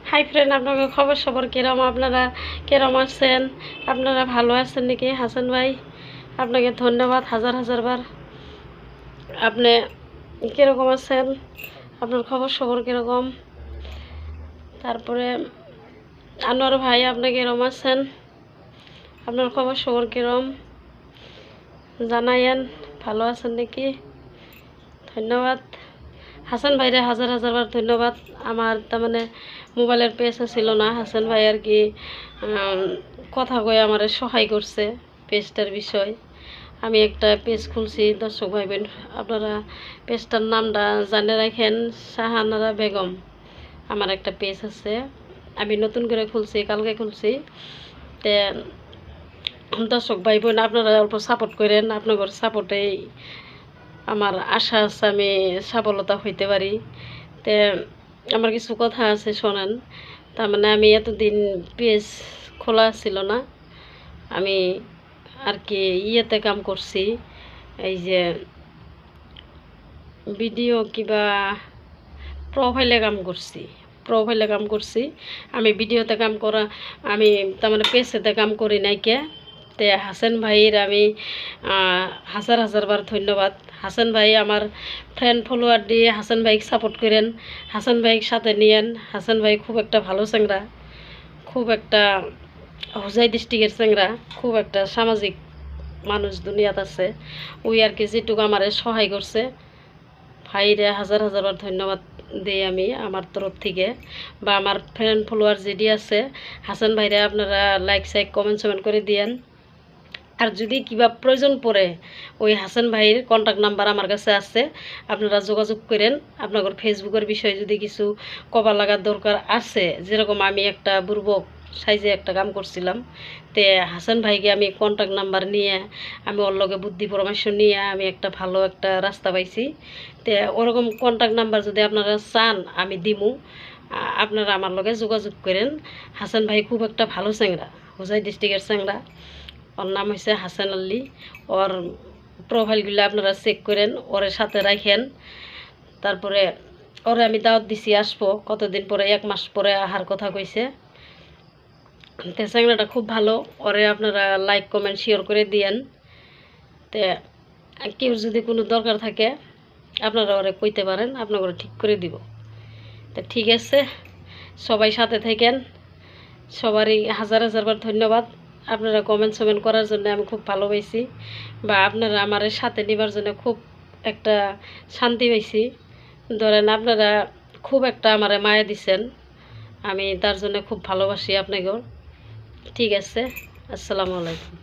Hi friend, আপনাদের খবর সবর কিরম? আপনারা কিরম আছেন? আপনারা ভালো আছেন নাকি? হাসান ভাই, আপনাকে ধন্যবাদ হাজার হাজার বার। আপনি কীরকম আছেন? আপনার খবর সবর কীরকম? তারপরে আনোয়ার ভাই, আপনি কীরকম আছেন? আপনার খবর সবর কীরকম জানাইয়েন। ভালো আছেন নাকি? ধন্যবাদ হাসান ভাইরে হাজার হাজার বার ধন্যবাদ। আমার তার মানে মোবাইলের পেজও ছিল না, হাসান ভাই আর কি কথা কয়ে আমার সহায় করছে পেজটার বিষয়। আমি একটা পেজ খুলছি, দর্শক ভাই বোন আপনারা পেজটার নামটা জানে রাখেন, শাহানারা বেগম। আমার একটা পেজ আছে, আমি নতুন করে খুলছি, কালকে খুলছি। তে দর্শক ভাই বোন আপনারা অল্প সাপোর্ট করেন, আপনাদের সাপোর্টেই আমার আশা আছে আমি সফলতা হইতে পারি। তে আমার কিছু কথা আছে শোনেন। তার মানে আমি এতদিন পেজ খোলা ছিল না, আমি আর কি ইয়েতে কাম করছি, এই যে ভিডিও কিবা প্রোফাইলে কাম করছি। আমি ভিডিওতে কাম করা, আমি তার মানে পেজেতে কাম করি নাইকে। তে হাসান ভাইয়ের আমি হাজার হাজার বার ধন্যবাদ। হাসান ভাই আমার ফ্রেন্ড ফলোয়ার দিয়ে হাসান ভাইকে সাপোর্ট করেন, হাসান ভাইকে সাথে নিয়েন। হাসান ভাই খুব একটা ভালো চ্যাংরা, খুব একটা হোজাই ডিস্ট্রিক্টের চ্যাংরা, খুব একটা সামাজিক মানুষ দুনিয়াত আছে। ওই আর কি যেটুকু আমার সহায় করছে, ভাইরে হাজার হাজার বার ধন্যবাদ দিই আমি আমার তরফ থেকে। বা আমার ফ্রেন্ড ফলোয়ার যেটি আছে হাসান ভাইরে আপনারা লাইক সাইক কমেন্ট সমেন্ট করে দিয়েন। আর যদি কিবা প্রয়োজন পড়ে ওই হাসান ভাইয়ের কন্ট্যাক্ট নাম্বার আমার কাছে আছে, আপনারা যোগাযোগ করেন। আপনাদের ফেসবুকের বিষয়ে যদি কিছু কবার লাগার দরকার আছে, যেরকম আমি একটা বুর্বক সাইজে একটা কাম করছিলাম, তে হাসান ভাইকে আমি কন্ট্যাক্ট নাম্বার নিয়ে আমি ওর লগে বুদ্ধি পরামর্শ নিয়ে আমি একটা ভালো একটা রাস্তা পাইছি। তে ওরকম কন্ট্যাক্ট নাম্বার যদি আপনারা চান আমি দিমু, আপনারা আমার লগে যোগাযোগ করেন। হাসান ভাই খুব একটা ভালো চ্যাংরা, হোজাই ডিস্ট্রিক্টের চ্যাংরা। ওর নাম হয়েছে হাসান আলী। ওর প্রোফাইলগুলো আপনারা চেক করেন, ওর সাথে রাখেন। তারপরে ওরে আমি দাওয়াত দিছি আসবো কতদিন পরে, 1 মাস পরে আহার কথা কইছে। তে চ্যাংরাটা খুব ভালো, ওরে আপনারা লাইক কমেন্ট শেয়ার করে দিয়েন। তে কেউ যদি কোনো দরকার থাকে আপনারা ওরে কইতে পারেন, আপনাকে ঠিক করে দিব। তো ঠিক আছে, সবাই সাথে থাকেন। সবারই হাজার হাজার বার ধন্যবাদ। আপনারা কমেন্ট সমেন্ট করার জন্য আমি খুব ভালো পাইছি, বা আপনারা আমার সাথে নেবার জন্য খুব একটা শান্তি পাইছি। ধরেন আপনারা খুব একটা আমার মায়া দিছেন, আমি তার জন্য খুব ভালোবাসি আপনাকেও। ঠিক আছে, আসসালামু আলাইকুম।